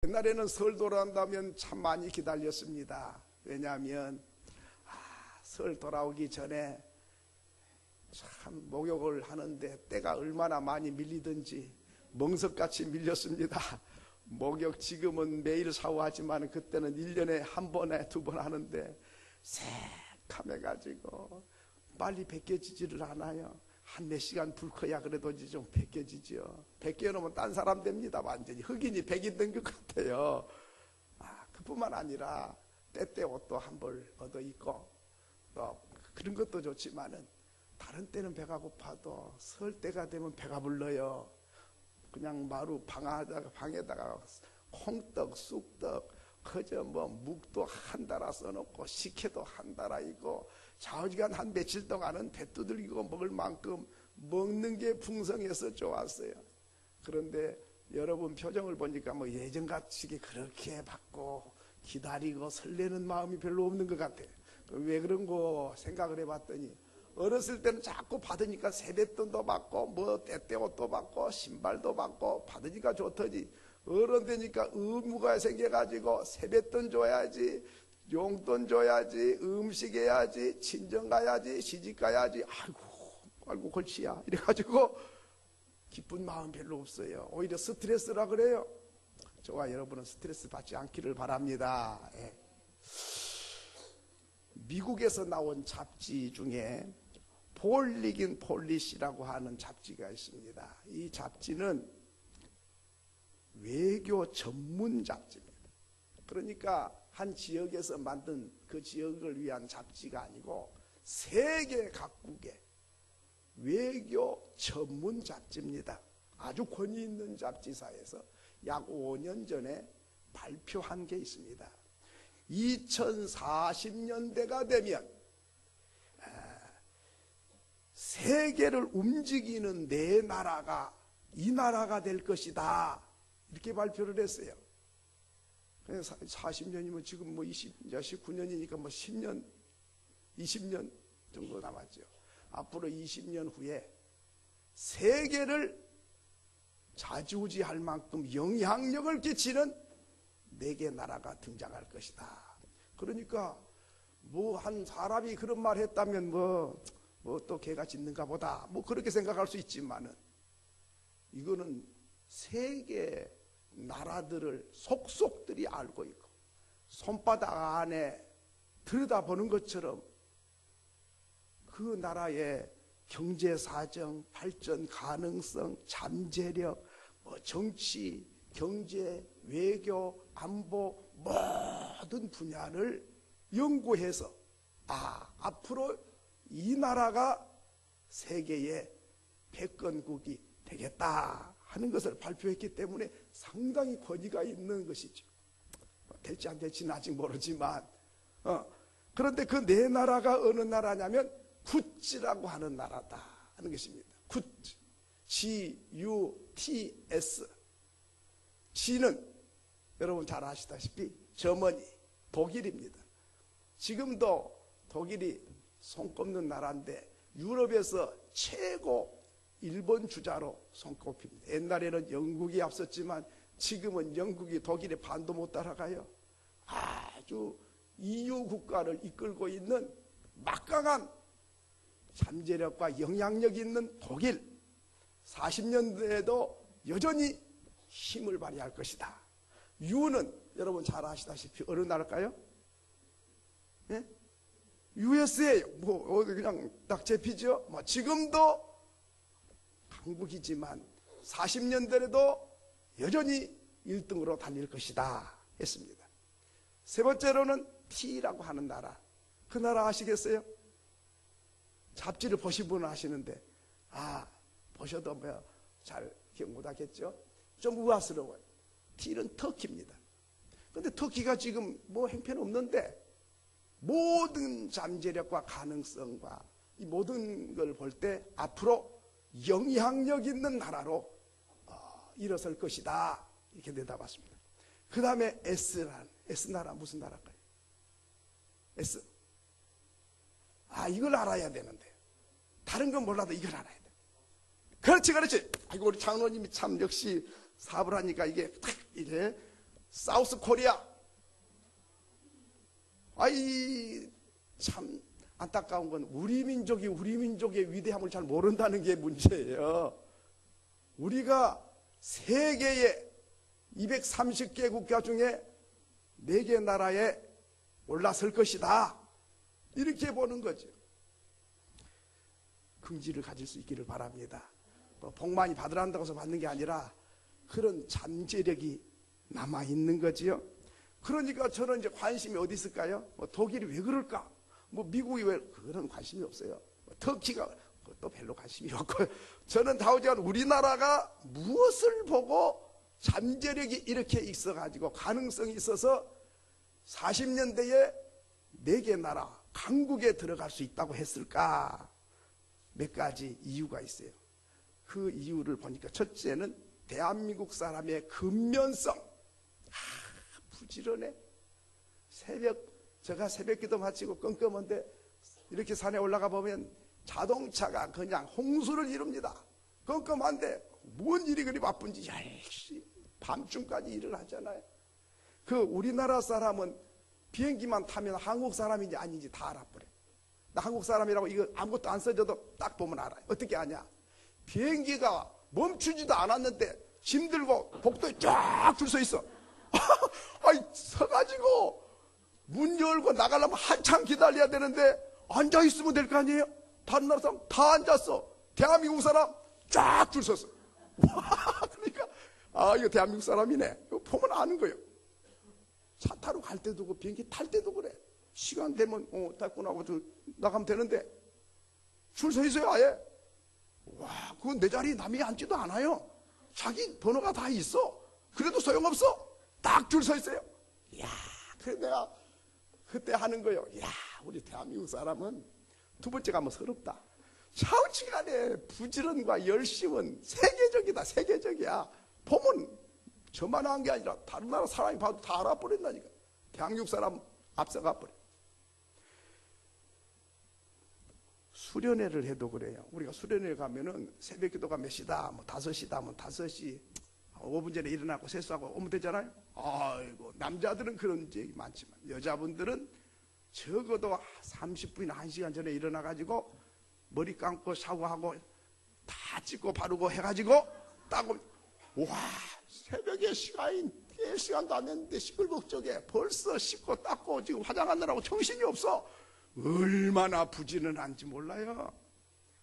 옛날에는 설 돌아온다면 참 많이 기다렸습니다. 왜냐하면 설 돌아오기 전에 참 목욕을 하는데 때가 얼마나 많이 밀리든지 멍석같이 밀렸습니다. 목욕 지금은 매일 샤워하지만 그때는 1년에 한 번에 2번 하는데 새카매가지고 빨리 벗겨지지를 않아요. 한 4시간 불 커야 그래도 좀 벗겨지죠. 벗겨놓으면 딴 사람 됩니다. 완전히 흑인이 백인 된 것 같아요. 그뿐만 아니라 때때 옷도 한 벌 얻어 입고 또 그런 것도 좋지만은 다른 때는 배가 고파도 설 때가 되면 배가 불러요. 그냥 마루 방에다가 콩떡, 쑥떡, 그저 뭐 묵도 한 달아 써놓고 식혜도 한 달아 있고 좌우지간 한 며칠 동안은 배 두들기고 먹을 만큼 먹는 게 풍성해서 좋았어요. 그런데 여러분 표정을 보니까 뭐 예전같이 그렇게 받고 기다리고 설레는 마음이 별로 없는 것 같아요. 왜 그런 거 생각을 해봤더니 어렸을 때는 자꾸 받으니까 세뱃돈도 받고 뭐 때때옷도 받고 신발도 받고 받으니까 좋더니 어른 되니까 의무가 생겨가지고 세뱃돈 줘야지, 용돈 줘야지, 음식 해야지, 친정 가야지, 시집 가야지. 아이고 골치야 이래가지고 기쁜 마음 별로 없어요. 오히려 스트레스라 그래요. 저와 여러분은 스트레스 받지 않기를 바랍니다. 미국에서 나온 잡지 중에 폴리긴 폴리시라고 하는 잡지가 있습니다. 이 잡지는 외교 전문 잡지입니다. 그러니까 한 지역에서 만든 그 지역을 위한 잡지가 아니고 세계 각국의 외교 전문 잡지입니다. 아주 권위 있는 잡지사에서 약 5년 전에 발표한 게 있습니다. 2040년대가 되면 세계를 움직이는 네 나라가 이 나라가 될 것이다. 이렇게 발표를 했어요. 40년이면 지금 뭐 19년이니까 뭐 10년, 20년 정도 남았죠. 앞으로 20년 후에 세계를 좌지우지할 만큼 영향력을 끼치는 4개 나라가 등장할 것이다. 그러니까 뭐 한 사람이 그런 말 했다면 뭐 또 개가 짖는가 보다 뭐 그렇게 생각할 수 있지만은 이거는 세계 나라들을 속속들이 알고 있고 손바닥 안에 들여다보는 것처럼 그 나라의 경제 사정, 발전 가능성, 잠재력, 정치, 경제, 외교, 안보 모든 분야를 연구해서 앞으로 이 나라가 세계의 패권국이 되겠다 하는 것을 발표했기 때문에 상당히 권위가 있는 것이죠. 될지 안 될지는 아직 모르지만 그런데 그 4나라가 어느 나라냐면 구츠라고 하는 나라다 하는 것입니다. 구츠, G-U-T-S. G는 여러분 잘 아시다시피 저머니 독일입니다. 지금도 독일이 손꼽는 나라인데 유럽에서 최고 일본 주자로 손꼽힙니다. 옛날에는 영국이 앞섰지만 지금은 영국이 독일의 반도 못 따라가요. 아주 EU 국가를 이끌고 있는 막강한 잠재력과 영향력이 있는 독일. 40년대에도 여전히 힘을 발휘할 것이다. U는 여러분 잘 아시다시피 어느 나라일까요? 예? USA. 그냥 딱 잡히죠? 지금도 강국이지만 40년대에도 여전히 1등으로 달릴 것이다 했습니다. 세 번째로는 T라고 하는 나라. 그 나라 아시겠어요? 잡지를 보신 분은 아시는데 보셔도 잘 기억 못하겠죠? 좀 우아스러워요. T는 터키입니다. 근데 터키가 지금 뭐 형편없는데 모든 잠재력과 가능성과 이 모든 걸 볼 때 앞으로 영향력 있는 나라로 일어설 것이다 이렇게 내다봤습니다. 그 다음에 S나라 무슨 나라일까요? S. 이걸 알아야 되는데 다른 건 몰라도 이걸 알아야 돼. 그렇지. 우리 장로님이 참 역시 사업을 하니까 이게 탁 이래 사우스 코리아. 아이, 참 안타까운 건 우리 민족의 위대함을 잘 모른다는 게 문제예요. 우리가 세계의 230개 국가 중에 4개 나라에 올라설 것이다, 이렇게 보는 거죠. 긍지를 가질 수 있기를 바랍니다. 복 많이 받으란다고 해서 받는 게 아니라 그런 잠재력이 남아있는 거지요. 그러니까 저는 이제 관심이 어디 있을까요? 독일이 왜 그럴까? 미국이 왜, 그런 관심이 없어요. 터키가 또 별로 관심이 없고요. 저는 다오지만 우리나라가 무엇을 보고 잠재력이 이렇게 있어가지고 가능성이 있어서 40년대에 4개 나라 강국에 들어갈 수 있다고 했을까? 몇 가지 이유가 있어요. 그 이유를 보니까 첫째는 대한민국 사람의 근면성. 부지런해. 제가 새벽기도 마치고 껌껌한데 이렇게 산에 올라가 보면 자동차가 그냥 홍수를 이룹니다. 껌껌한데 뭔 일이 그리 바쁜지 열심히 밤중까지 일을 하잖아요. 우리나라 사람은 비행기만 타면 한국 사람인지 아닌지 다 알아버려. 나 한국 사람이라고 이거 아무것도 안 써줘도 딱 보면 알아요. 어떻게 아냐? 비행기가 멈추지도 않았는데 짐 들고 복도에 쫙 줄 서 있어. 아이, 서가지고 문 열고 나가려면 한참 기다려야 되는데 앉아있으면 될 거 아니에요? 다른 나라 사람 다 앉았어. 대한민국 사람 쫙 줄 섰어. 그러니까 이거 대한민국 사람이네. 이거 보면 아는 거예요. 차 타러 갈 때도 그렇고 비행기 탈 때도 그래. 시간 되면 탈꾼하고 나가면 되는데 줄 서 있어요. 아예. 와, 그건 내 자리에 남이 앉지도 않아요. 자기 번호가 다 있어. 그래도 소용없어. 딱 줄 서 있어요. 이야, 그래 내가 그때 하는 거예요. 이야, 우리 대한민국 사람은 두 번째가 뭐 서럽다. 차우치간에 부지런과 열심은 세계적이다. 세계적이야. 보면 저만한 게 아니라 다른 나라 사람이 봐도 다 알아버린다니까. 대한민국 사람 앞서가 버려. 수련회를 해도 그래요. 우리가 수련회 가면은 새벽 기도가 몇 시다, 5시다, 5시 5분 전에 일어나고 세수하고 오면 되잖아요. 아이고, 남자들은 그런 적이 많지만 여자분들은 적어도 30분이나 1시간 전에 일어나가지고 머리 감고 샤워하고 다 찍고 바르고 해가지고 딱 와, 새벽에 시간도 안 됐는데 시끌벅적에 벌써 씻고 닦고 지금 화장하느라고 정신이 없어. 얼마나 부지런한지 몰라요.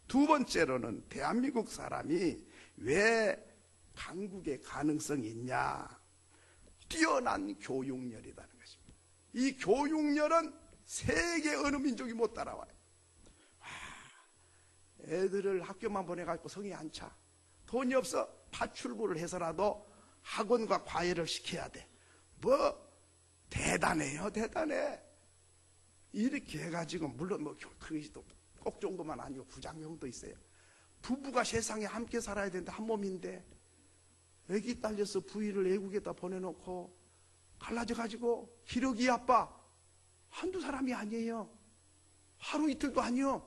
두 번째로는 대한민국 사람이 왜 강국의 가능성이 있냐? 뛰어난 교육열이라는 것입니다. 이 교육열은 세계 어느 민족이 못 따라와요. 애들을 학교만 보내가지고 성이 안 차. 돈이 없어 파출부를 해서라도 학원과 과외를 시켜야 돼. 대단해요. 대단해. 이렇게 해가지고 물론 그것도 꼭 좋은 것만 아니고 부작용도 있어요. 부부가 세상에 함께 살아야 되는데 한 몸인데 애기 딸려서 부인을 외국에다 보내놓고 갈라져가지고 기러기 아빠 한두 사람이 아니에요. 하루 이틀도 아니요.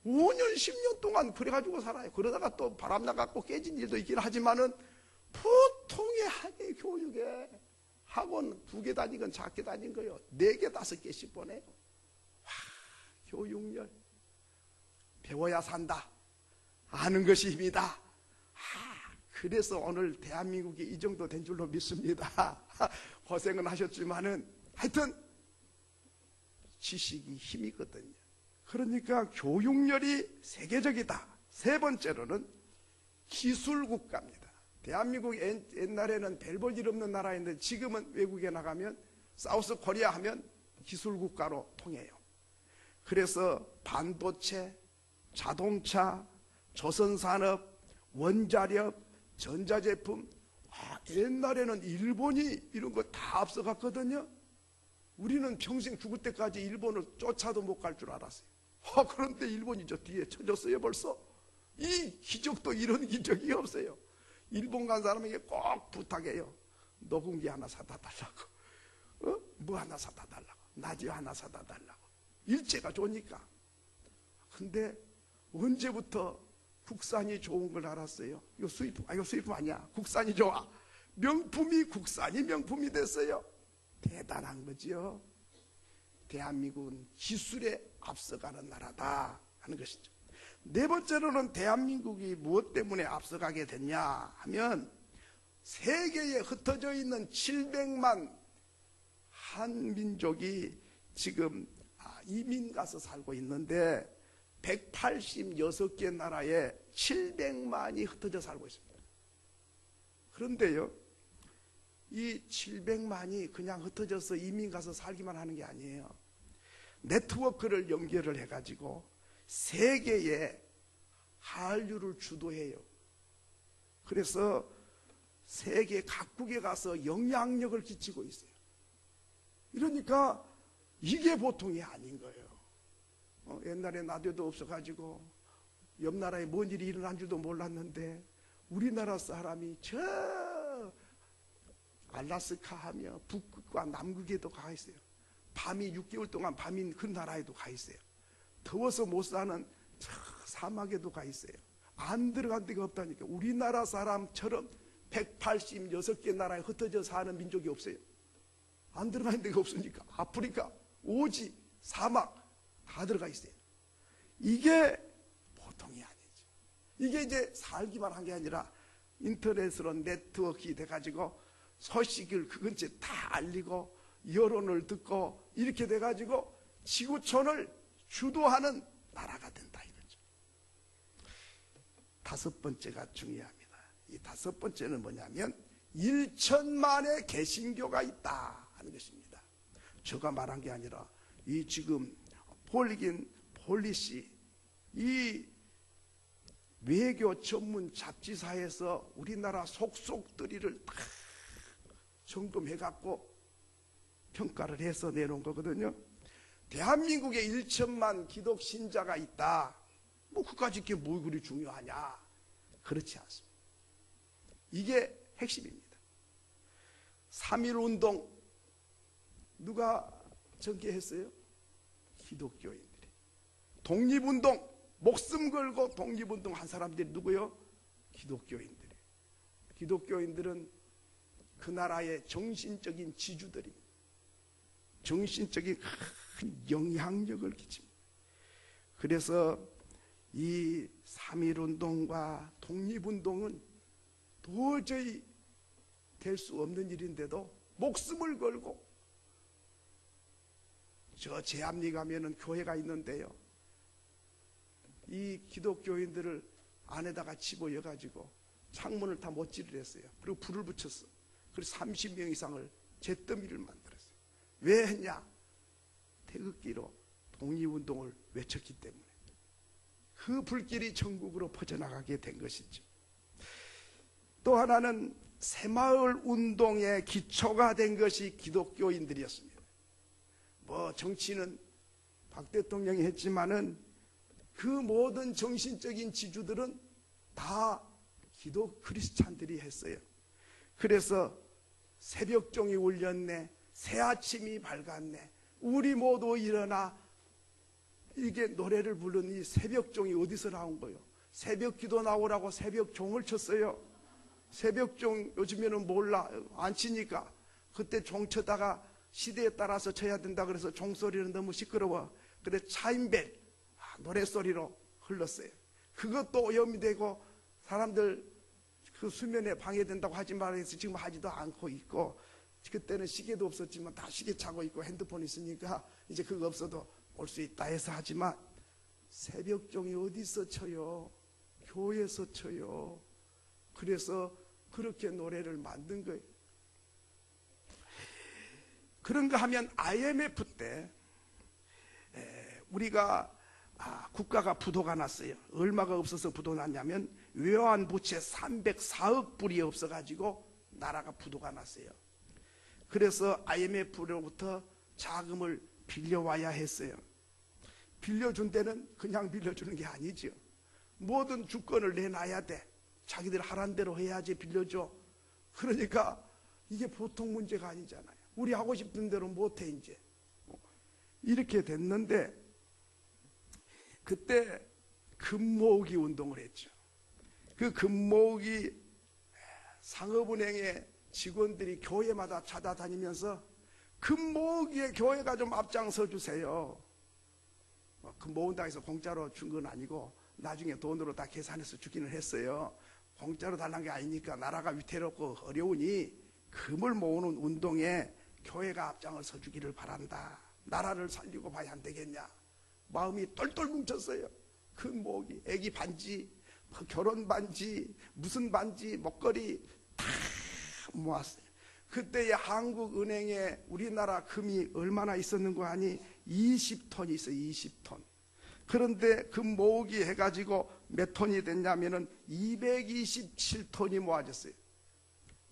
5년 10년 동안 그래가지고 살아요. 그러다가 또 바람 나갖고 깨진 일도 있긴 하지만은 보통의 학예 교육에 학원 2개 다니건 작게 다닌 거요. 4개 5개씩 보내요. 와, 교육열. 배워야 산다. 아는 것이 힘이다. 그래서 오늘 대한민국이 이 정도 된 줄로 믿습니다. 고생은 하셨지만은 하여튼 지식이 힘이거든요. 그러니까 교육열이 세계적이다. 세 번째로는 기술국가입니다. 대한민국이 옛날에는 별 볼 일 없는 나라였는데 지금은 외국에 나가면 사우스 코리아 하면 기술국가로 통해요. 그래서 반도체, 자동차, 조선산업, 원자력, 전자제품, 옛날에는 일본이 이런 거 다 앞서갔거든요. 우리는 평생 죽을 때까지 일본을 쫓아도 못 갈 줄 알았어요. 그런데 일본이 저 뒤에 쳐졌어요 벌써. 이 기적도 이런 기적이 없어요. 일본 간 사람에게 꼭 부탁해요. 녹음기 하나 사다 달라고. 뭐 하나 사다 달라고. 라디오 하나 사다 달라고. 일제가 좋으니까. 근데 언제부터 국산이 좋은 걸 알았어요? 이거 수입품 아니야. 국산이 좋아. 명품이 국산이 명품이 됐어요. 대단한 거지요. 대한민국은 기술에 앞서가는 나라다 하는 것이죠. 네 번째로는 대한민국이 무엇 때문에 앞서가게 됐냐 하면 세계에 흩어져 있는 700만 한민족이 지금 이민 가서 살고 있는데 186개 나라에 700만이 흩어져 살고 있습니다. 그런데요, 이 700만이 그냥 흩어져서 이민 가서 살기만 하는 게 아니에요. 네트워크를 연결을 해가지고 세계에 한류를 주도해요. 그래서 세계 각국에 가서 영향력을 끼치고 있어요. 이러니까 이게 보통이 아닌 거예요. 옛날에 라디오도 없어가지고 옆 나라에 뭔 일이 일어난 줄도 몰랐는데 우리나라 사람이 저 알라스카 하며 북극과 남극에도 가 있어요. 밤이 6개월 동안 밤인 그 나라에도 가 있어요. 더워서 못 사는 저 사막에도 가 있어요. 안 들어간 데가 없다니까. 우리나라 사람처럼 186개 나라에 흩어져 사는 민족이 없어요. 안 들어가는 데가 없으니까. 아프리카, 오지, 사막 다 들어가 있어요. 이게 보통이 아니죠. 이게 이제 살기만 한 게 아니라 인터넷으로 네트워크 돼가지고 소식을 그 근처에 다 알리고 여론을 듣고 이렇게 돼가지고 지구촌을 주도하는 나라가 된다 이거죠. 다섯 번째가 중요합니다. 이 다섯 번째는 뭐냐면 1천만의 개신교가 있다 하는 것입니다. 제가 말한 게 아니라 이 지금 폴리긴 폴리시 이 외교 전문 잡지사에서 우리나라 속속들이를 다 점검해갖고 평가를 해서 내놓은 거거든요. 대한민국에 1천만 기독 신자가 있다. 뭐 그까짓 게 뭐 그리 중요하냐? 그렇지 않습니다. 이게 핵심입니다. 3.1운동 누가 전개했어요? 기독교인들이. 독립운동 목숨 걸고 독립운동 한 사람들이 누구요? 기독교인들이. 기독교인들은 그 나라의 정신적인 지주들입니다. 정신적인 큰 영향력을 끼칩니다. 그래서 이 3.1운동과 독립운동은 도저히 될 수 없는 일인데도 목숨을 걸고 저 제암리 가면은 교회가 있는데요. 이 기독교인들을 안에다가 집어여가지고 창문을 다 못질을 했어요. 그리고 불을 붙였어. 그래서 30명 이상을 잿더미를 만들었어요. 왜 했냐? 태극기로 독립운동을 외쳤기 때문에. 그 불길이 전국으로 퍼져나가게 된 것이죠. 또 하나는 새마을 운동의 기초가 된 것이 기독교인들이었습니다. 뭐 정치는 박 대통령이 했지만은 그 모든 정신적인 지주들은 다 기독 크리스찬들이 했어요. 그래서 새벽종이 울렸네, 새아침이 밝았네, 우리 모두 일어나, 이게 노래를 부른 이 새벽종이 어디서 나온 거예요? 새벽기도 나오라고 새벽종을 쳤어요. 새벽종 요즘에는 몰라, 안 치니까. 그때 종 쳐다가 시대에 따라서 쳐야 된다 그래서 종소리는 너무 시끄러워. 근데 차임벨 노래소리로 흘렀어요. 그것도 오염이 되고 사람들 그 수면에 방해된다고 하지 말아서 지금 하지도 않고 있고, 그때는 시계도 없었지만 다 시계 차고 있고 핸드폰 있으니까 이제 그거 없어도 올 수 있다 해서 하지만 새벽종이 어디서 쳐요? 교회에서 쳐요. 그래서 그렇게 노래를 만든 거예요. 그런가 하면 IMF 때 우리가 국가가 부도가 났어요. 얼마가 없어서 부도 났냐면 외환 부채 304억 불이 없어가지고 나라가 부도가 났어요. 그래서 IMF로부터 자금을 빌려와야 했어요. 빌려준 데는 그냥 빌려주는 게 아니죠. 모든 주권을 내놔야 돼. 자기들 하란 대로 해야지 빌려줘. 그러니까 이게 보통 문제가 아니잖아요. 우리 하고 싶은 대로 못해 이제. 이렇게 됐는데 그때 금모으기 운동을 했죠. 그 금모으기 상업은행에 직원들이 교회마다 찾아다니면서 금모으기에 교회가 좀 앞장서 주세요. 금모은다 해서 공짜로 준 건 아니고 나중에 돈으로 다 계산해서 주기는 했어요. 공짜로 달라는 게 아니니까 나라가 위태롭고 어려우니 금을 모으는 운동에 교회가 앞장을 서주기를 바란다. 나라를 살리고 봐야 안 되겠냐. 마음이 똘똘 뭉쳤어요. 금 모으기, 애기 반지, 결혼 반지, 무슨 반지, 목걸이 다 모았어요. 그때의 한국은행에 우리나라 금이 얼마나 있었는 거 아니? 20톤이 있어요. 20톤. 그런데 금 모으기 해가지고 몇 톤이 됐냐면은 227톤이 모아졌어요.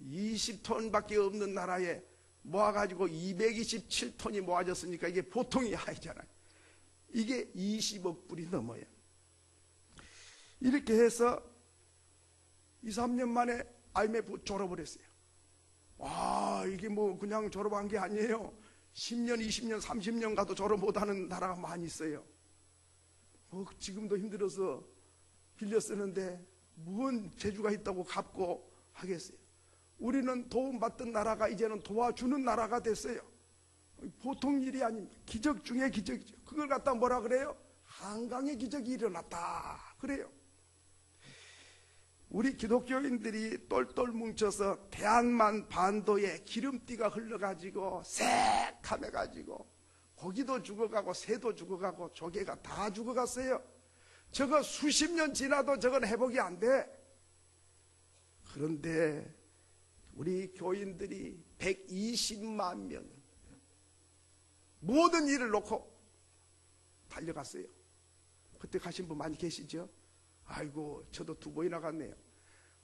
20톤밖에 없는 나라에 모아가지고 227톤이 모아졌으니까 이게 보통이 아니잖아요. 이게 20억 불이 넘어요. 이렇게 해서 2, 3년 만에 IMF 졸업을 했어요. 와, 이게 뭐 그냥 졸업한 게 아니에요. 10년, 20년, 30년 가도 졸업 못하는 나라가 많이 있어요. 지금도 힘들어서 빌려 쓰는데 무슨 재주가 있다고 갚고 하겠어요. 우리는 도움받던 나라가 이제는 도와주는 나라가 됐어요. 보통 일이 아닙니다. 기적 중에 기적이죠. 그걸 갖다 뭐라 그래요? 한강의 기적이 일어났다 그래요. 우리 기독교인들이 똘똘 뭉쳐서 대한만 반도에 기름띠가 흘러가지고 새카매가지고 고기도 죽어가고 새도 죽어가고 조개가 다 죽어갔어요. 저거 수십 년 지나도 저건 회복이 안 돼. 그런데 우리 교인들이 120만 명 모든 일을 놓고 달려갔어요. 그때 가신 분 많이 계시죠? 아이고 저도 2번이나 갔네요.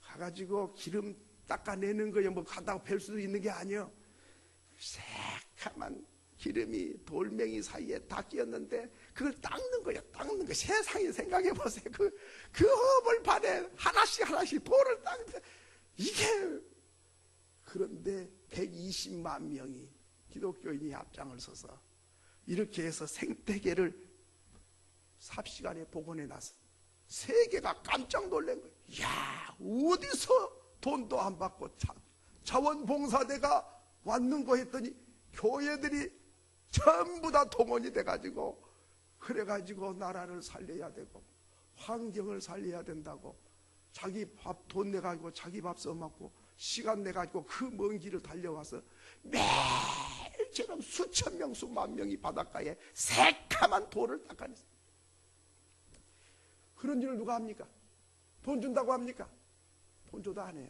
가가지고 기름 닦아내는 거예요. 뭐 가다가 뵐 수도 있는 게 아니에요. 새카만 기름이 돌멩이 사이에 다 끼었는데 그걸 닦는 거예요. 닦는 거. 세상에 생각해 보세요. 그 허벌판에 하나씩 돌을 닦는데 이게. 그런데 120만 명이 기독교인이 앞장을 서서 이렇게 해서 생태계를 삽시간에 복원해 놨어. 세계가 깜짝 놀란 거예요. 이야, 어디서 돈도 안 받고 자원봉사대가 왔는 거 했더니 교회들이 전부 다 동원이 돼가지고 그래가지고 나라를 살려야 되고 환경을 살려야 된다고 자기 밥 돈 내가지고 자기 밥 써먹고 시간 내가지고 그 먼 길을 달려와서 매일처럼 수천 명 수만 명이 바닷가에 새카만 돌을 닦아냈어요. 그런 일을 누가 합니까? 돈 준다고 합니까? 돈 줘도 안 해요.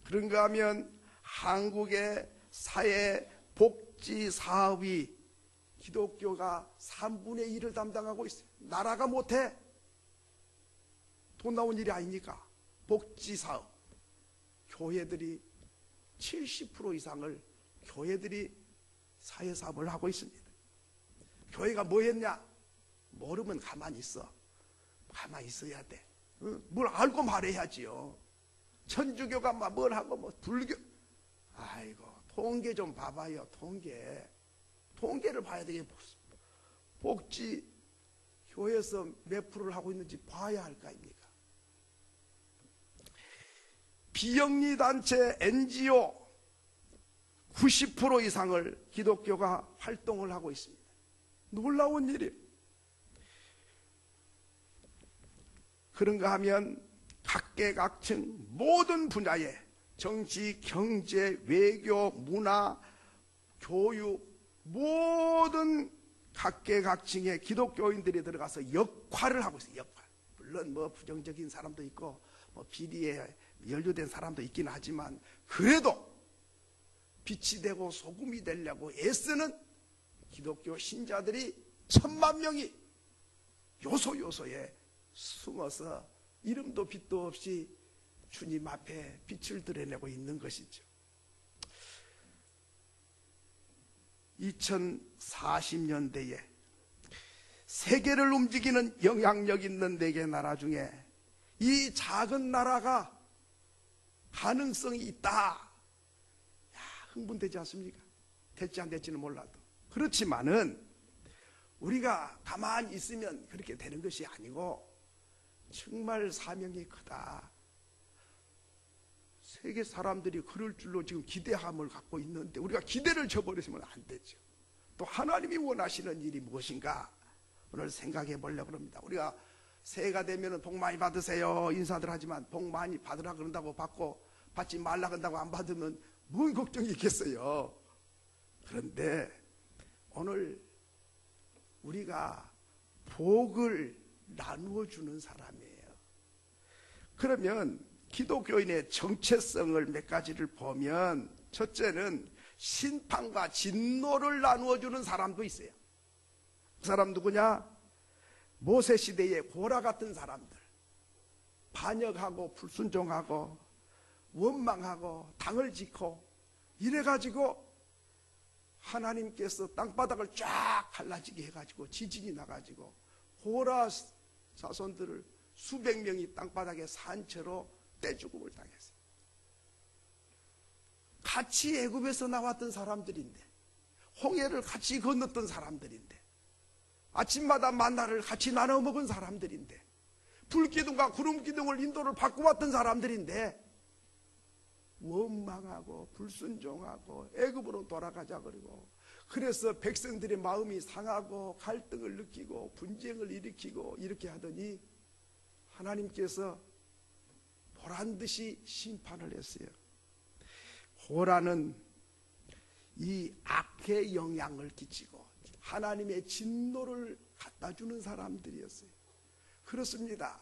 그런가 하면 한국의 사회복지사업이 기독교가 3분의 1을 담당하고 있어요. 나라가 못해. 돈 나온 일이 아니니까. 복지사업. 교회들이 70% 이상을 교회들이 사회사업을 하고 있습니다. 교회가 뭐 했냐? 모르면 가만히 있어. 가만히 있어야 돼. 뭘 알고 말해야지요. 천주교가 뭘 하고 뭐 불교. 아이고 통계 좀 봐봐요. 통계를 봐야 되게 복지 교회에서 몇 프로를 하고 있는지 봐야 할 거 아닙니까? 비영리 단체 NGO 90% 이상을 기독교가 활동을 하고 있습니다. 놀라운 일이에요. 그런가 하면 각계각층 모든 분야에 정치, 경제, 외교, 문화, 교육 모든 각계각층의 기독교인들이 들어가서 역할을 하고 있어요. 역할. 물론 뭐 부정적인 사람도 있고 뭐 비리에 연루된 사람도 있긴 하지만 그래도 빛이 되고 소금이 되려고 애쓰는 기독교 신자들이 1000만 명이 요소요소에 숨어서 이름도 빛도 없이 주님 앞에 빛을 드러내고 있는 것이죠. 2040년대에 세계를 움직이는 영향력 있는 4개 나라 중에 이 작은 나라가 가능성이 있다. 야, 흥분되지 않습니까? 될지 안 될지는 몰라도. 그렇지만은 우리가 가만히 있으면 그렇게 되는 것이 아니고 정말 사명이 크다. 세계 사람들이 그럴 줄로 지금 기대함을 갖고 있는데 우리가 기대를 저버리시면 안 되죠. 또 하나님이 원하시는 일이 무엇인가 오늘 생각해 보려고 합니다. 우리가 새해가 되면 복 많이 받으세요 인사들 하지만 복 많이 받으라 그런다고 받지 말라 그런다고 안 받으면 뭔 걱정이 있겠어요. 그런데 오늘 우리가 복을 나누어 주는 사람이에요. 그러면 기독교인의 정체성을 몇 가지를 보면 첫째는 심판과 진노를 나누어 주는 사람도 있어요. 그 사람 누구냐? 모세 시대의 고라 같은 사람들, 반역하고 불순종하고 원망하고 당을 짓고 이래가지고 하나님께서 땅바닥을 쫙 갈라지게 해가지고 지진이 나가지고 고라 자손들을 수백 명이 땅바닥에 산채로 떼죽음을 당했어요. 같이 애굽에서 나왔던 사람들인데 홍해를 같이 건넜던 사람들인데 아침마다 만나를 같이 나눠 먹은 사람들인데 불기둥과 구름기둥을 인도를 바꿔왔던 사람들인데 원망하고 불순종하고 애굽으로 돌아가자 그러고 그래서 백성들의 마음이 상하고 갈등을 느끼고 분쟁을 일으키고 이렇게 하더니 하나님께서 보란듯이 심판을 했어요. 고라는 이 악의 영향을 끼치고 하나님의 진노를 갖다주는 사람들이었어요. 그렇습니다.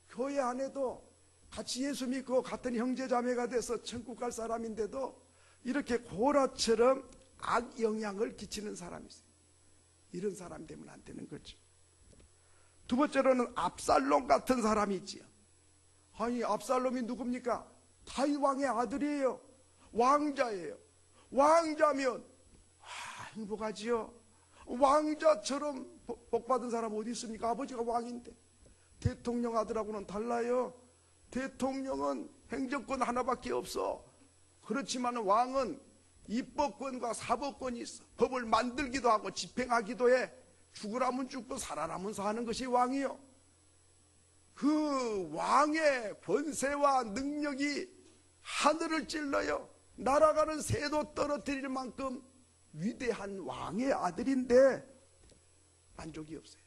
교회 안에도 같이 예수 믿고 같은 형제자매가 돼서 천국 갈 사람인데도 이렇게 고라처럼 악 영향을 끼치는 사람이 있어요. 이런 사람 되면 안 되는 거죠. 두 번째로는 압살롬 같은 사람이 있지요. 아니 압살롬이 누굽니까? 다윗 왕의 아들이에요. 왕자예요. 왕자면 행복하지요. 왕자처럼 복받은 사람 어디 있습니까? 아버지가 왕인데. 대통령 아들하고는 달라요. 대통령은 행정권 하나밖에 없어. 그렇지만 왕은 입법권과 사법권이 있어. 법을 만들기도 하고 집행하기도 해. 죽으라면 죽고 살아라면 사는 것이 왕이요. 그 왕의 권세와 능력이 하늘을 찔러요. 날아가는 새도 떨어뜨릴 만큼 위대한 왕의 아들인데 만족이 없어요.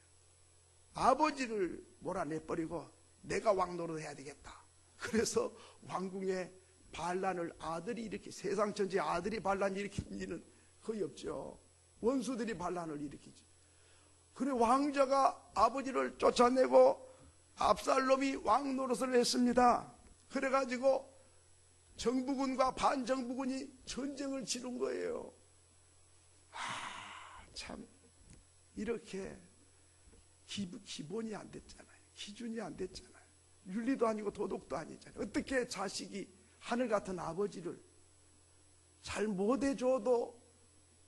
아버지를 몰아내버리고 내가 왕 노릇해야 되겠다. 그래서 왕궁에 반란을 아들이 일으키 세상 전체 아들이 반란 일으키는 일은 거의 없죠. 원수들이 반란을 일으키죠. 그래 왕자가 아버지를 쫓아내고 압살롬이 왕 노릇을 했습니다. 그래가지고 정부군과 반정부군이 전쟁을 치른 거예요. 참 이렇게 기본이 안 됐잖아요. 기준이 안 됐잖아요. 윤리도 아니고 도덕도 아니잖아요. 어떻게 자식이 하늘 같은 아버지를 잘 못해줘도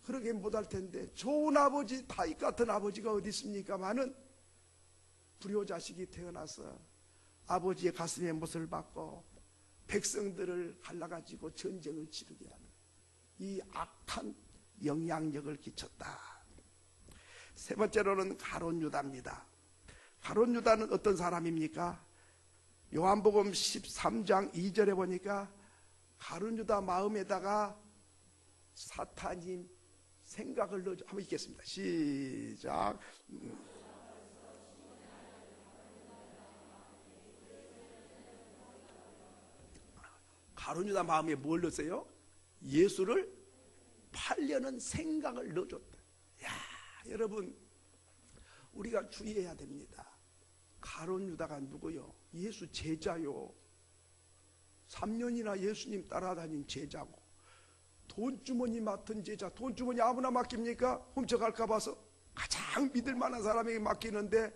그러게 못할 텐데 좋은 아버지 다윗 같은 아버지가 어디 있습니까마는 불효자식이 태어나서 아버지의 가슴에 못을 박고 백성들을 갈라가지고 전쟁을 치르게 하는 이 악한 영향력을 끼쳤다. 세 번째로는 가룟 유다입니다. 가룟 유다는 어떤 사람입니까? 요한복음 13장 2절에 보니까 가룟 유다 마음에다가 사탄이 생각을 넣어줘. 한번 읽겠습니다. 시작. 가룟 유다 마음에 뭘 넣었어요? 예수를 팔려는 생각을 넣어줬다. 야, 여러분 우리가 주의해야 됩니다. 가룟 유다가 누구요? 예수 제자요. 3년이나 예수님 따라다닌 제자고 돈주머니 맡은 제자. 돈주머니 아무나 맡깁니까? 훔쳐갈까 봐서 가장 믿을 만한 사람에게 맡기는데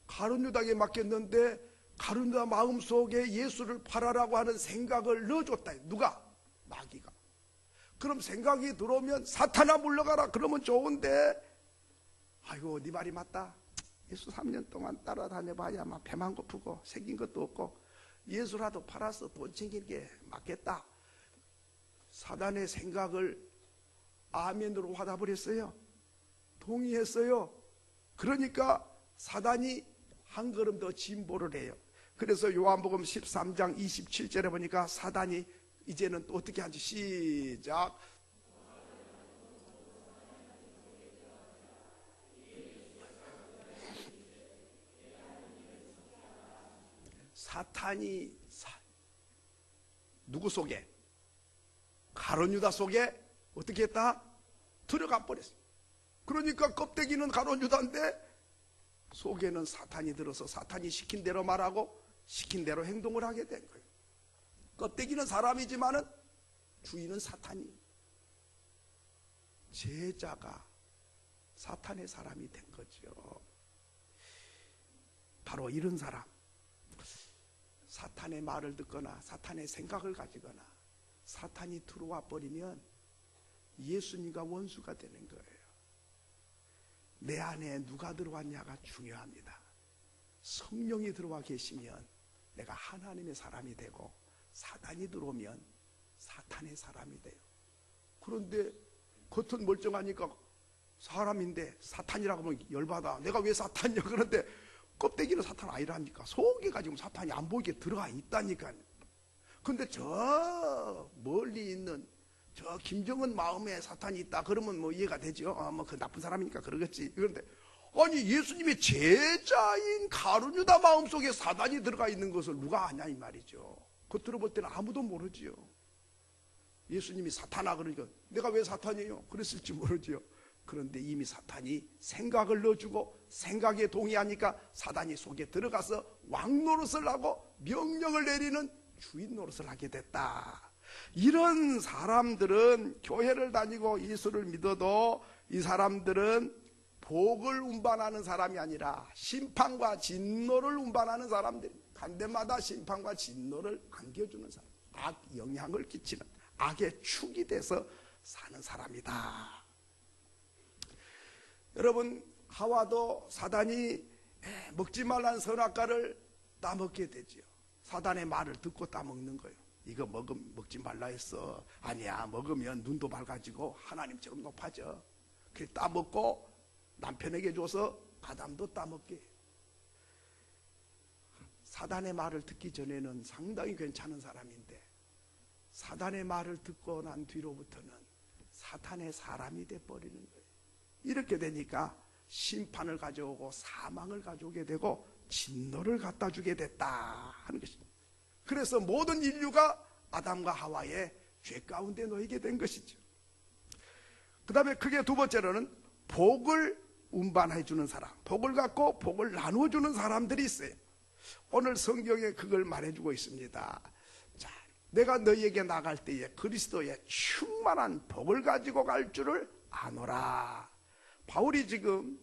가룟 유다에게 맡겼는데 가룟 유다 마음속에 예수를 팔아라고 하는 생각을 넣어줬다. 누가? 마귀가. 그럼 생각이 들어오면 사탄아 물러가라 그러면 좋은데 아이고 네 말이 맞다. 예수 3년 동안 따라다녀봐야 막 배만 고프고 생긴 것도 없고 예수라도 팔아서 돈 챙기는 게 맞겠다. 사단의 생각을 아멘으로 화답을 했어요. 동의했어요. 그러니까 사단이 한 걸음 더 진보를 해요. 그래서 요한복음 13장 27절에 보니까 사단이 이제는 또 어떻게 하지? 시작. 사탄이 누구 속에? 가룟 유다 속에 어떻게 했다? 들어가 버렸어. 그러니까 껍데기는 가룟 유다인데 속에는 사탄이 들어서 사탄이 시킨 대로 말하고 시킨 대로 행동을 하게 된 거예요. 껍데기는 사람이지만은 주인은 사탄이. 제자가 사탄의 사람이 된 거죠. 바로 이런 사람, 사탄의 말을 듣거나 사탄의 생각을 가지거나 사탄이 들어와 버리면 예수님과 원수가 되는 거예요. 내 안에 누가 들어왔냐가 중요합니다. 성령이 들어와 계시면 내가 하나님의 사람이 되고, 사탄이 들어오면 사탄의 사람이 돼요. 그런데 겉은 멀쩡하니까 사람인데 사탄이라고 하면 열받아. 내가 왜 사탄이야? 그런데 껍데기는 사탄 아니라니까. 속에가 지금 사탄이 안 보이게 들어가 있다니까요. 근데 저 멀리 있는 저 김정은 마음에 사탄이 있다 그러면 뭐 이해가 되죠. 뭐 그 나쁜 사람이니까 그러겠지. 그런데 아니 예수님의 제자인 가룟 유다 마음속에 사탄이 들어가 있는 것을 누가 아냐 이 말이죠. 겉으로 볼 때는 아무도 모르지요. 예수님이 사탄아 그러니까 내가 왜 사탄이에요? 그랬을지 모르지요. 그런데 이미 사탄이 생각을 넣어주고 생각에 동의하니까 사탄이 속에 들어가서 왕 노릇을 하고 명령을 내리는 주인 노릇을 하게 됐다. 이런 사람들은 교회를 다니고 예수를 믿어도 이 사람들은 복을 운반하는 사람이 아니라 심판과 진노를 운반하는 사람들, 간 데마다 심판과 진노를 안겨주는 사람, 악 영향을 끼치는 악의 축이 돼서 사는 사람이다. 여러분, 하와도 사단이 먹지 말라는 선악과를 따먹게 되지요. 사단의 말을 듣고 따먹는 거예요. 이거 먹지 말라 했어. 아니야, 먹으면 눈도 밝아지고 하나님처럼 높아져. 그래 따먹고 남편에게 줘서 아담도 따먹게. 사단의 말을 듣기 전에는 상당히 괜찮은 사람인데 사단의 말을 듣고 난 뒤로부터는 사탄의 사람이 돼버리는 거예요. 이렇게 되니까 심판을 가져오고 사망을 가져오게 되고 진노를 갖다 주게 됐다 하는 것입니다. 그래서 모든 인류가 아담과 하와의 죄 가운데 놓이게 된 것이죠. 그 다음에 크게 두 번째로는 복을 운반해 주는 사람, 복을 갖고 복을 나누어 주는 사람들이 있어요. 오늘 성경에 그걸 말해주고 있습니다. 자, 내가 너희에게 나갈 때에 그리스도의 충만한 복을 가지고 갈 줄을 아노라. 바울이 지금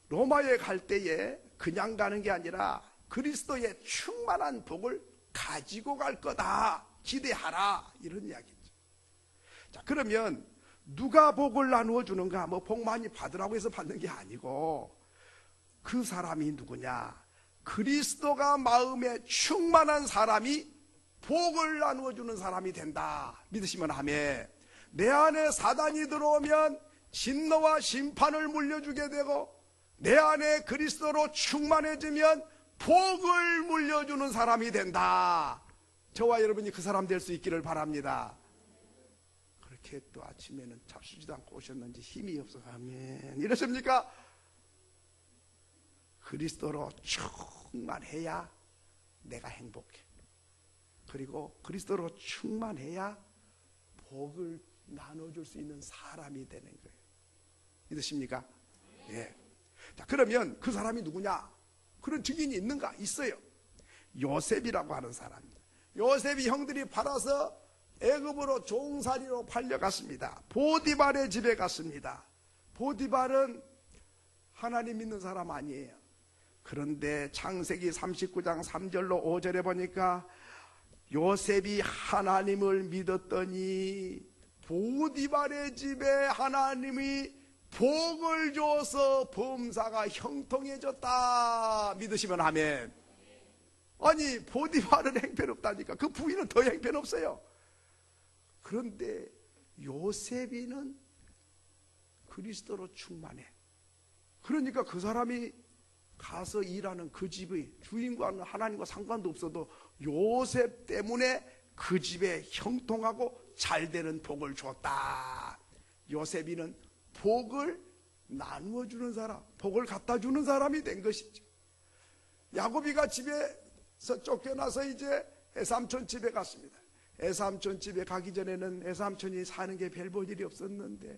로마에 갈 때에 그냥 가는 게 아니라 그리스도의 충만한 복을 가지고 갈 거다. 기대하라. 이런 이야기죠. 자, 그러면 누가 복을 나누어 주는가? 뭐 복 많이 받으라고 해서 받는 게 아니고 그 사람이 누구냐? 그리스도가 마음에 충만한 사람이 복을 나누어 주는 사람이 된다. 믿으시면 아멘. 내 안에 사단이 들어오면 진노와 심판을 물려주게 되고 내 안에 그리스도로 충만해지면 복을 물려주는 사람이 된다. 저와 여러분이 그 사람 될 수 있기를 바랍니다. 그렇게 또 아침에는 잡수지도 않고 오셨는지 힘이 없어. 아멘. 이러십니까? 그리스도로 충만해야 내가 행복해. 그리고 그리스도로 충만해야 복을 나눠줄 수 있는 사람이 되는 거예요. 믿으십니까? 예. 자, 그러면 그 사람이 누구냐? 그런 증인이 있는가? 있어요. 요셉이라고 하는 사람입니다. 요셉이 형들이 팔아서 애굽으로 종살이로 팔려갔습니다. 보디발의 집에 갔습니다. 보디발은 하나님 믿는 사람 아니에요. 그런데 창세기 39장 3절로 5절에 보니까 요셉이 하나님을 믿었더니 보디발의 집에 하나님이 복을 줘서 범사가 형통해졌다. 믿으시면 아멘. 아니 보디발은 형편없다니까. 그 부인은 더 형편없어요. 그런데 요셉이는 그리스도로 충만해. 그러니까 그 사람이 가서 일하는 그 집의 주인과는 하나님과 상관도 없어도 요셉 때문에 그 집에 형통하고 잘되는 복을 줬다. 요셉이는 복을 나누어 주는 사람, 복을 갖다 주는 사람이 된 것이죠. 야곱이가 집에서 쫓겨나서 이제 애삼촌 집에 갔습니다. 애삼촌 집에 가기 전에는 애삼촌이 사는 게 별 볼 일이 없었는데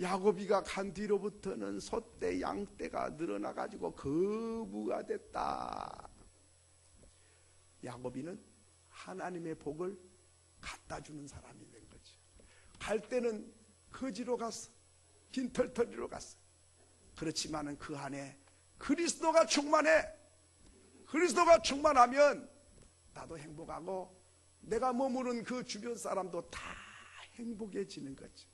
야곱이가 간 뒤로부터는 소떼 양떼가 늘어나가지고 거부가 됐다. 야곱이는 하나님의 복을 갖다 주는 사람이 된 거죠. 갈 때는 거지로 갔어. 빈털터리로 갔어. 그렇지만은 그 안에 그리스도가 충만해. 그리스도가 충만하면 나도 행복하고 내가 머무는 그 주변 사람도 다 행복해지는 거죠.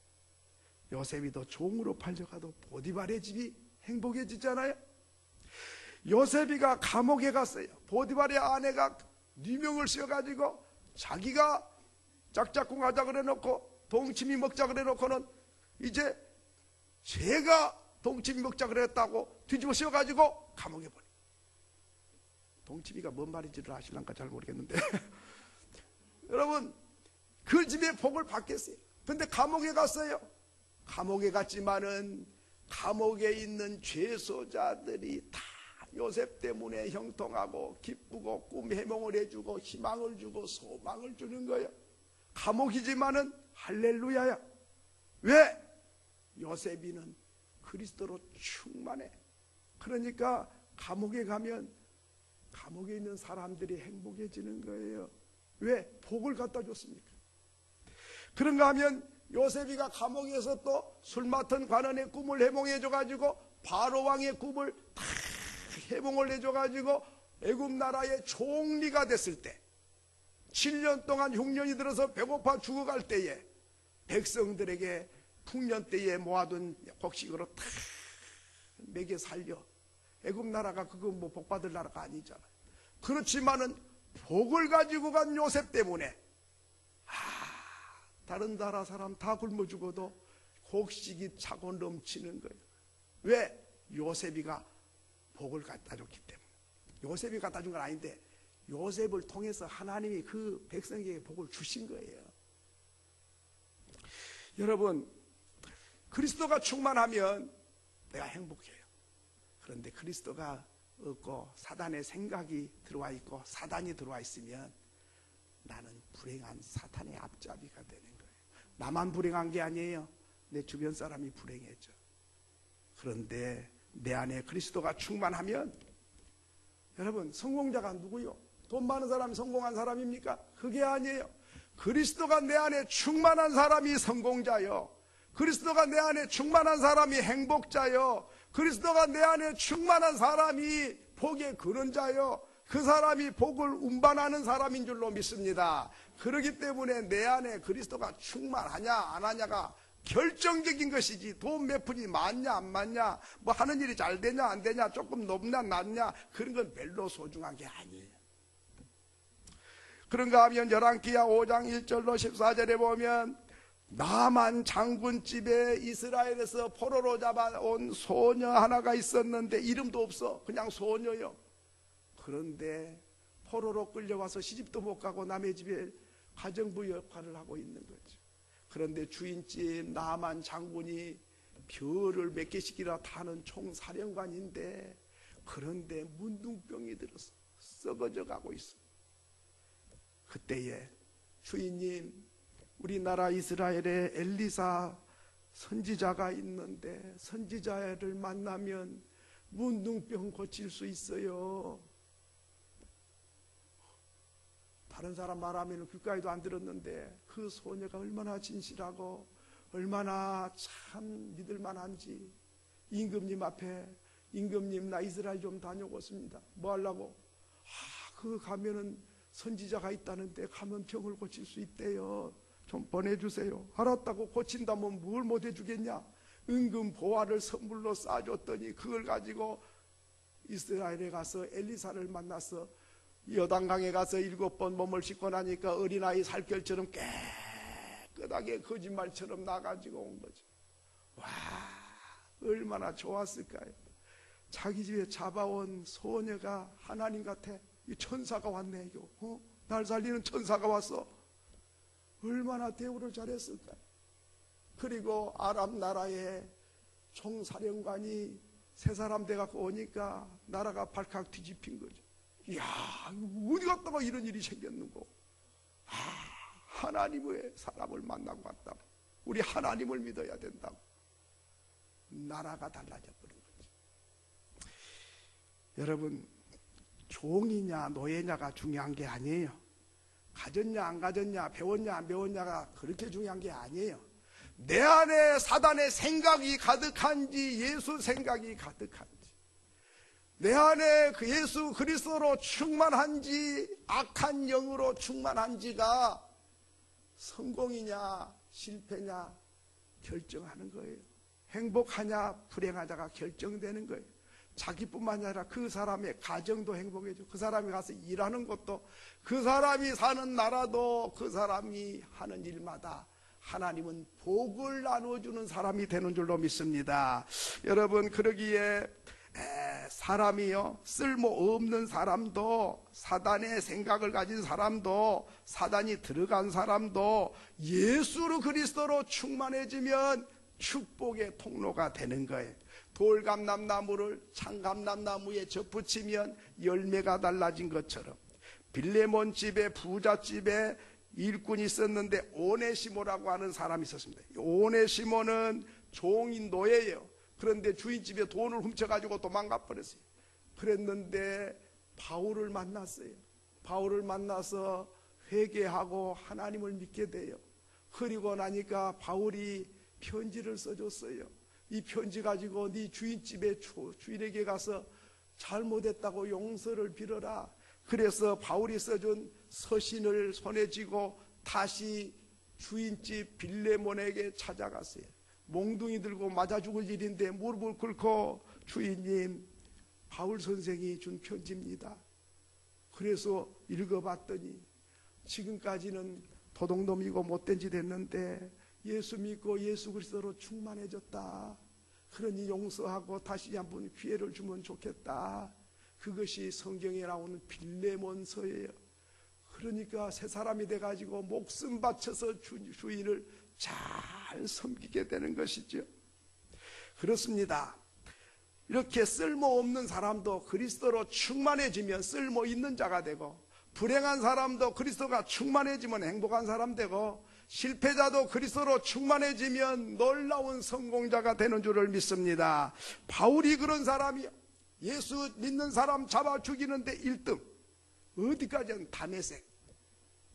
요셉이도 종으로 팔려가도 보디발의 집이 행복해지잖아요. 요셉이가 감옥에 갔어요. 보디발의 아내가 누명을 씌워가지고 자기가 짝짝꿍 하자 그래놓고 동치미 먹자 그래놓고는 이제 제가 동치미 먹자 그랬다고 뒤집어 씌워가지고 감옥에 보내. 동치미가 뭔 말인지를 아실랑가 잘 모르겠는데 여러분 그 집에 복을 받겠어요. 근데 감옥에 갔어요. 감옥에 갔지만은 감옥에 있는 죄소자들이 다 요셉 때문에 형통하고 기쁘고 꿈 해몽을 해주고 희망을 주고 소망을 주는 거예요. 감옥이지만은 할렐루야야. 왜? 요셉이는 그리스도로 충만해. 그러니까 감옥에 가면 감옥에 있는 사람들이 행복해지는 거예요. 왜? 복을 갖다 줬습니까? 그런가 하면 요셉이가 감옥에서 또 술 맡은 관원의 꿈을 해몽해줘가지고 바로왕의 꿈을 다 해몽을 해줘가지고 애굽 나라의 총리가 됐을 때 7년 동안 흉년이 들어서 배고파 죽어갈 때에 백성들에게 풍년 때에 모아둔 곡식으로 다 먹여 살려. 애굽 나라가 그거 뭐 복받을 나라가 아니잖아요. 그렇지만은 복을 가지고 간 요셉 때문에 다른 나라 사람 다 굶어 죽어도 곡식이 차고 넘치는 거예요. 왜? 요셉이가 복을 갖다 줬기 때문에. 요셉이 갖다 준 건 아닌데 요셉을 통해서 하나님이 그 백성에게 복을 주신 거예요. 여러분 그리스도가 충만하면 내가 행복해요. 그런데 그리스도가 없고 사단의 생각이 들어와 있고 사단이 들어와 있으면 나는 불행한 사탄의 앞잡이가 되는 거예요. 나만 불행한 게 아니에요. 내 주변 사람이 불행해져. 그런데 내 안에 그리스도가 충만하면 여러분 성공자가 누구요? 돈 많은 사람이 성공한 사람입니까? 그게 아니에요. 그리스도가 내 안에 충만한 사람이 성공자요. 그리스도가 내 안에 충만한 사람이 행복자요. 그리스도가 내 안에 충만한 사람이 복의 그런자요. 그 사람이 복을 운반하는 사람인 줄로 믿습니다. 그렇기 때문에 내 안에 그리스도가 충만하냐 안 하냐가 결정적인 것이지 돈 몇 푼이 많냐 안 많냐 뭐 하는 일이 잘 되냐 안 되냐 조금 높냐 낮냐 그런 건 별로 소중한 게 아니에요. 그런가 하면 열왕기하 5장 1절로 14절에 보면 나만 장군집에 이스라엘에서 포로로 잡아온 소녀 하나가 있었는데 이름도 없어. 그냥 소녀요. 그런데 포로로 끌려와서 시집도 못 가고 남의 집에 가정부 역할을 하고 있는 거죠. 그런데 주인집 나만 장군이 별을 몇 개씩이나 타는 총사령관인데 그런데 문둥병이 들어서 썩어져 가고 있어. 그때에 주인님 우리나라 이스라엘에 엘리사 선지자가 있는데 선지자를 만나면 문둥병 고칠 수 있어요. 다른 사람 말하면 귓가에도 안 들었는데 그 소녀가 얼마나 진실하고 얼마나 참 믿을만한지 임금님 앞에 임금님 나 이스라엘 좀 다녀오겠습니다. 뭐 하려고? 그 가면은 선지자가 있다는데 가면 병을 고칠 수 있대요. 좀 보내주세요. 알았다고 고친다면 뭘 못 해주겠냐? 은금 보화를 선물로 쏴줬더니 그걸 가지고 이스라엘에 가서 엘리사를 만나서 여단강에 가서 7번 몸을 씻고 나니까 어린아이 살결처럼 깨끗하게 거짓말처럼 나가지고 온 거죠. 와, 얼마나 좋았을까요? 자기 집에 잡아온 소녀가 하나님 같아. 이 천사가 왔네. 날 살리는 천사가 왔어. 얼마나 대우를 잘했을까. 그리고 아람 나라의 총사령관이 세 사람 돼갖고 오니까 나라가 발칵 뒤집힌 거죠. 이야, 어디 갔다가 이런 일이 생겼는고. 하나님의 사람을 만나고 왔다. 우리 하나님을 믿어야 된다고. 나라가 달라져 버린 거죠. 여러분, 종이냐 노예냐가 중요한 게 아니에요. 가졌냐 안 가졌냐, 배웠냐 안 배웠냐가 그렇게 중요한 게 아니에요. 내 안에 사단의 생각이 가득한지 예수 생각이 가득한지, 내 안에 그 예수 그리스도로 충만한지 악한 영으로 충만한지가 성공이냐 실패냐 결정하는 거예요. 행복하냐 불행하냐가 결정되는 거예요. 자기뿐만 아니라 그 사람의 가정도 행복해지고, 그 사람이 가서 일하는 것도, 그 사람이 사는 나라도, 그 사람이 하는 일마다 하나님은 복을 나눠주는 사람이 되는 줄로 믿습니다. 여러분, 그러기에 사람이요, 쓸모없는 사람도, 사단의 생각을 가진 사람도, 사단이 들어간 사람도 예수 그리스도로 충만해지면 축복의 통로가 되는 거예요. 돌감람나무를 창감람나무에 접붙이면 열매가 달라진 것처럼, 빌레몬 집에, 부잣집에 일꾼이 있었는데 오네시모라고 하는 사람이 있었습니다. 오네시모는 종인 노예예요. 그런데 주인집에 돈을 훔쳐가지고 도망가 버렸어요. 그랬는데 바울을 만났어요. 바울을 만나서 회개하고 하나님을 믿게 돼요. 그리고 나니까 바울이 편지를 써줬어요. 이 편지 가지고 네 주인집에 주인에게 가서 잘못했다고 용서를 빌어라. 그래서 바울이 써준 서신을 손에 쥐고 다시 주인집 빌레몬에게 찾아갔어요. 몽둥이 들고 맞아 죽을 일인데 무릎을 꿇고, 주인님, 바울 선생이 준 편지입니다. 그래서 읽어봤더니 지금까지는 도둑놈이고 못된 짓 했는데 예수 믿고 예수 그리스도로 충만해졌다. 그러니 용서하고 다시 한번 기회를 주면 좋겠다. 그것이 성경에 나오는 빌레몬서예요. 그러니까 새 사람이 돼가지고 목숨 바쳐서 주인을 잘 섬기게 되는 것이죠. 그렇습니다. 이렇게 쓸모없는 사람도 그리스도로 충만해지면 쓸모있는 자가 되고, 불행한 사람도 그리스도가 충만해지면 행복한 사람 되고, 실패자도 그리스도로 충만해지면 놀라운 성공자가 되는 줄을 믿습니다. 바울이 그런 사람이요. 예수 믿는 사람 잡아 죽이는데 1등. 어디까지는 다메섹.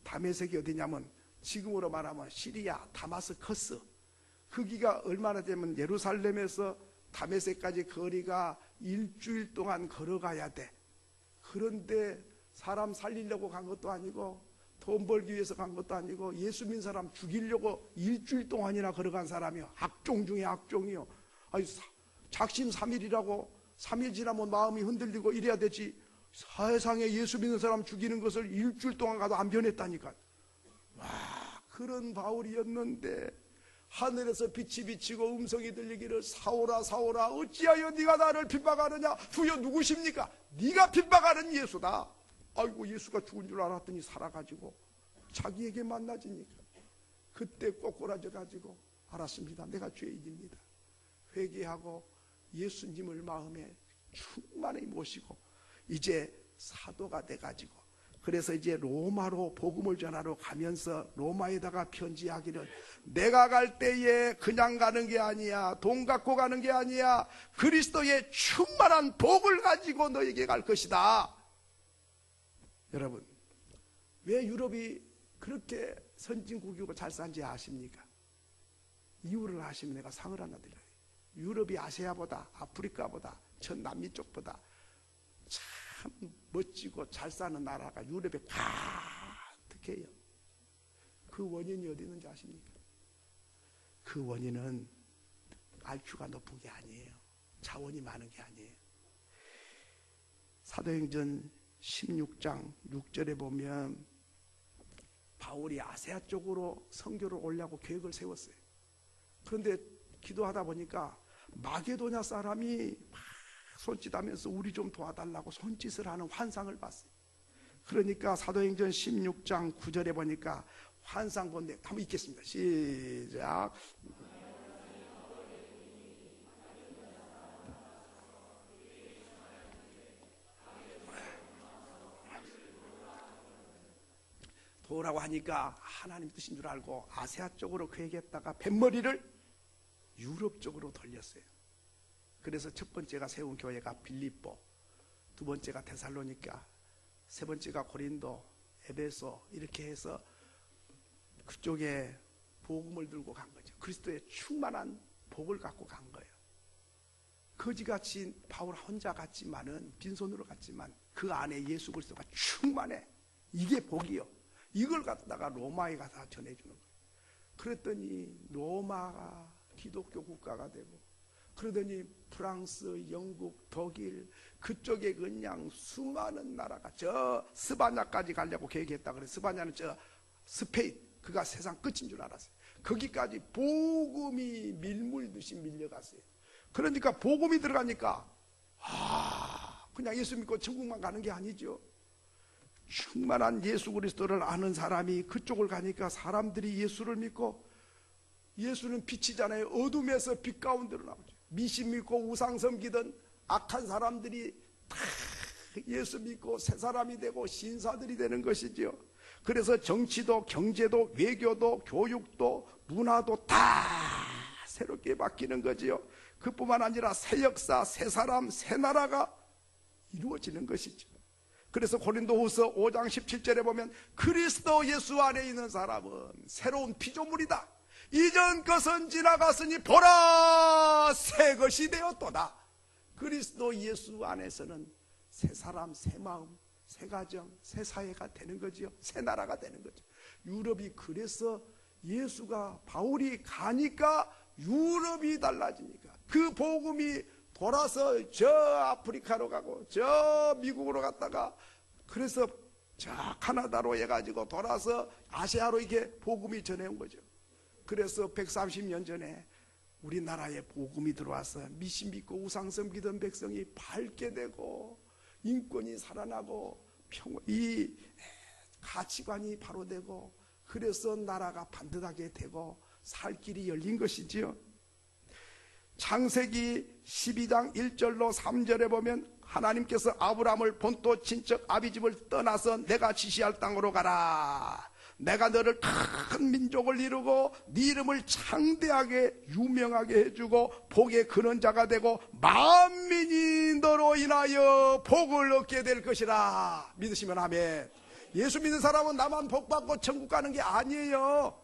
다메섹이 어디냐면 지금으로 말하면 시리아 다마스커스. 거기가 얼마나 되면 예루살렘에서 다메섹까지 거리가 일주일 동안 걸어가야 돼. 그런데 사람 살리려고 간 것도 아니고, 돈 벌기 위해서 간 것도 아니고, 예수 믿는 사람 죽이려고 일주일 동안이나 걸어간 사람이요. 악종 중에 악종이요. 아니, 작심삼일이라고 3일 지나면 마음이 흔들리고 이래야 되지, 세상에 예수 믿는 사람 죽이는 것을 일주일 동안 가도 안 변했다니까. 와, 그런 바울이었는데 하늘에서 빛이 비치고 음성이 들리기를, 사오라 사오라 어찌하여 네가 나를 핍박하느냐. 주여 누구십니까? 네가 핍박하는 예수다. 아이고, 예수가 죽은 줄 알았더니 살아가지고 자기에게 만나지니까 그때 꼬꾸라져 가지고, 알았습니다, 내가 죄인입니다. 회개하고 예수님을 마음에 충만히 모시고 이제 사도가 돼가지고, 그래서 이제 로마로 복음을 전하러 가면서 로마에다가 편지하기를, 내가 갈 때에 그냥 가는 게 아니야, 돈 갖고 가는 게 아니야, 그리스도의 충만한 복을 가지고 너에게 갈 것이다. 여러분, 왜 유럽이 그렇게 선진국이고 잘 산지 아십니까? 이유를 아시면 내가 상을 하나 드려요. 유럽이 아시아보다, 아프리카보다, 전 남미 쪽보다 참 멋지고 잘 사는 나라가 유럽에 가득해요. 그 원인이 어디 있는지 아십니까? 그 원인은 IQ가 높은 게 아니에요. 자원이 많은 게 아니에요. 사도행전 16장 6절에 보면 바울이 아세아 쪽으로 선교를 오려고 계획을 세웠어요. 그런데 기도하다 보니까 마게도냐 사람이 막 손짓하면서 우리 좀 도와달라고 손짓을 하는 환상을 봤어요. 그러니까 사도행전 16장 9절에 보니까 환상 본데 한번 읽겠습니다. 시작. 도라고 하니까 하나님 뜻인 줄 알고 아시아 쪽으로 그 얘기했다가 뱃머리를 유럽 쪽으로 돌렸어요. 그래서 첫 번째가 세운 교회가 빌립보, 두 번째가 데살로니가, 세 번째가 고린도, 에베소, 이렇게 해서 그쪽에 복음을 들고 간 거죠. 그리스도의 충만한 복을 갖고 간 거예요. 거지같이 바울 혼자 갔지만은, 빈손으로 갔지만 그 안에 예수 그리스도가 충만해. 이게 복이요. 이걸 갖다가 로마에 가서 전해주는 거예요. 그랬더니 로마가 기독교 국가가 되고, 그러더니 프랑스, 영국, 독일 그쪽에 그냥 수많은 나라가, 저 스바냐까지 가려고 계획했다 그래. 스바냐는 저 스페인, 그가 세상 끝인 줄 알았어요. 거기까지 복음이 밀물듯이 밀려갔어요. 그러니까 복음이 들어가니까 그냥 예수 믿고 천국만 가는 게 아니죠. 충만한 예수 그리스도를 아는 사람이 그쪽을 가니까 사람들이 예수를 믿고, 예수는 빛이잖아요. 어둠에서 빛 가운데로 나오죠. 미신 믿고 우상 섬기던 악한 사람들이 다 예수 믿고 새 사람이 되고 신사들이 되는 것이지요. 그래서 정치도 경제도 외교도 교육도 문화도 다 새롭게 바뀌는 거지요. 그뿐만 아니라 새 역사, 새 사람, 새 나라가 이루어지는 것이죠. 그래서 고린도후서 5장 17절에 보면 그리스도 예수 안에 있는 사람은 새로운 피조물이다. 이전 것은 지나갔으니 보라 새 것이 되었도다. 그리스도 예수 안에서는 새 사람, 새 마음, 새 가정, 새 사회가 되는 거지요. 새 나라가 되는 거죠. 유럽이 그래서 예수가, 바울이 가니까 유럽이 달라지니까, 그 복음이 돌아서 저 아프리카로 가고 저 미국으로 갔다가, 그래서 저 카나다로 해가지고 돌아서 아시아로 이게 복음이 전해온 거죠. 그래서 130년 전에 우리나라에 복음이 들어와서 미신 믿고 우상 섬기던 백성이 밝게 되고 인권이 살아나고 이 가치관이 바로 되고, 그래서 나라가 반듯하게 되고 살 길이 열린 것이지요. 창세기 12장 1절로 3절에 보면 하나님께서 아브라함을 본토 친척 아비집을 떠나서 내가 지시할 땅으로 가라. 내가 너를 큰 민족을 이루고 네 이름을 창대하게 유명하게 해주고 복의 근원자가 되고 만민이 너로 인하여 복을 얻게 될 것이라. 믿으시면 아멘. 예수 믿는 사람은 나만 복받고 천국 가는 게 아니에요.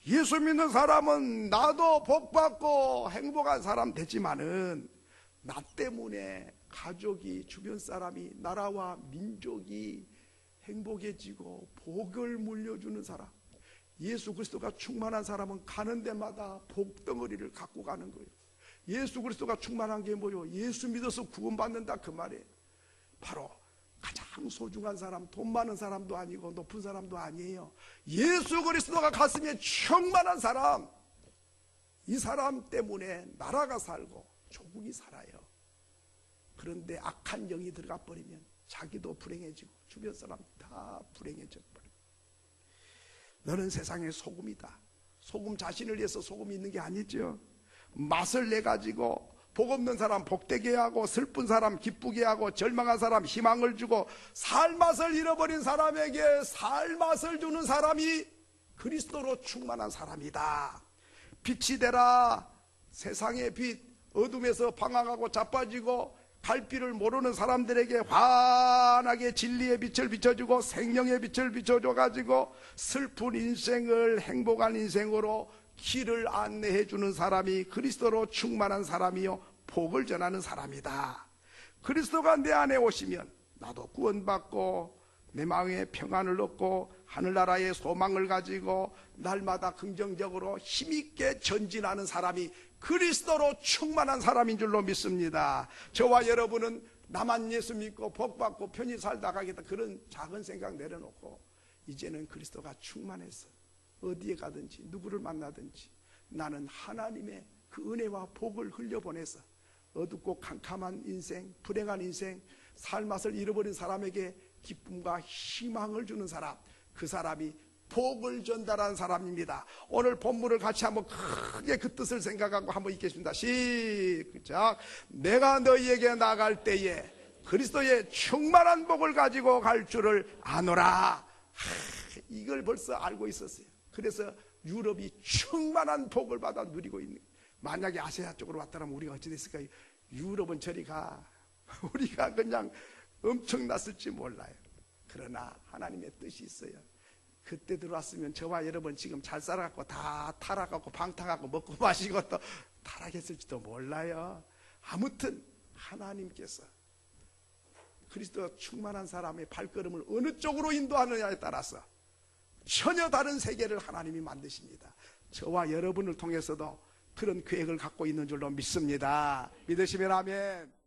예수 믿는 사람은 나도 복받고 행복한 사람 되지만은 나 때문에 가족이, 주변 사람이, 나라와 민족이 행복해지고 복을 물려주는 사람, 예수 그리스도가 충만한 사람은 가는 데마다 복덩어리를 갖고 가는 거예요. 예수 그리스도가 충만한 게 뭐예요? 예수 믿어서 구원받는다 그 말이에요. 바로 가장 소중한 사람, 돈 많은 사람도 아니고 높은 사람도 아니에요. 예수 그리스도가 가슴에 충만한 사람, 이 사람 때문에 나라가 살고 조국이 살아요. 그런데 악한 영이 들어가 버리면 자기도 불행해지고 주변 사람 다 불행해져 버려. 너는 세상의 소금이다. 소금 자신을 위해서 소금이 있는 게 아니죠. 맛을 내 가지고 복 없는 사람 복되게 하고, 슬픈 사람 기쁘게 하고, 절망한 사람 희망을 주고, 살맛을 잃어버린 사람에게 살맛을 주는 사람이 그리스도로 충만한 사람이다. 빛이 되라. 세상의 빛, 어둠에서 방황하고 자빠지고 갈길을 모르는 사람들에게 환하게 진리의 빛을 비춰주고 생명의 빛을 비춰줘가지고 슬픈 인생을 행복한 인생으로 길을 안내해 주는 사람이 그리스도로 충만한 사람이요 복을 전하는 사람이다. 그리스도가 내 안에 오시면 나도 구원받고 내 마음에 평안을 얻고 하늘나라의 소망을 가지고 날마다 긍정적으로 힘있게 전진하는 사람이 그리스도로 충만한 사람인 줄로 믿습니다. 저와 여러분은 나만 예수 믿고 복받고 편히 살다 가겠다, 그런 작은 생각 내려놓고 이제는 그리스도가 충만해서 어디에 가든지 누구를 만나든지 나는 하나님의 그 은혜와 복을 흘려보내서 어둡고 캄캄한 인생, 불행한 인생, 살맛을 잃어버린 사람에게 기쁨과 희망을 주는 사람, 그 사람이 복을 전달한 사람입니다. 오늘 본문을 같이 한번 크게 그 뜻을 생각하고 한번 읽겠습니다. 시작. 내가 너희에게 나갈 때에 그리스도의 충만한 복을 가지고 갈 줄을 아노라. 이걸 벌써 알고 있었어요. 그래서 유럽이 충만한 복을 받아 누리고 있는 거예요. 만약에 아시아 쪽으로 왔다면 우리가 어찌 됐을까요? 유럽은 저리 가. 우리가 그냥 엄청났을지 몰라요. 그러나 하나님의 뜻이 있어요. 그때 들어왔으면 저와 여러분 지금 잘 살아갖고 다 타락하고 방탕하고 먹고 마시고 또 타락했을지도 몰라요. 아무튼 하나님께서 그리스도 충만한 사람의 발걸음을 어느 쪽으로 인도하느냐에 따라서 전혀 다른 세계를 하나님이 만드십니다. 저와 여러분을 통해서도 그런 계획을 갖고 있는 줄로 믿습니다. 믿으시면 아멘.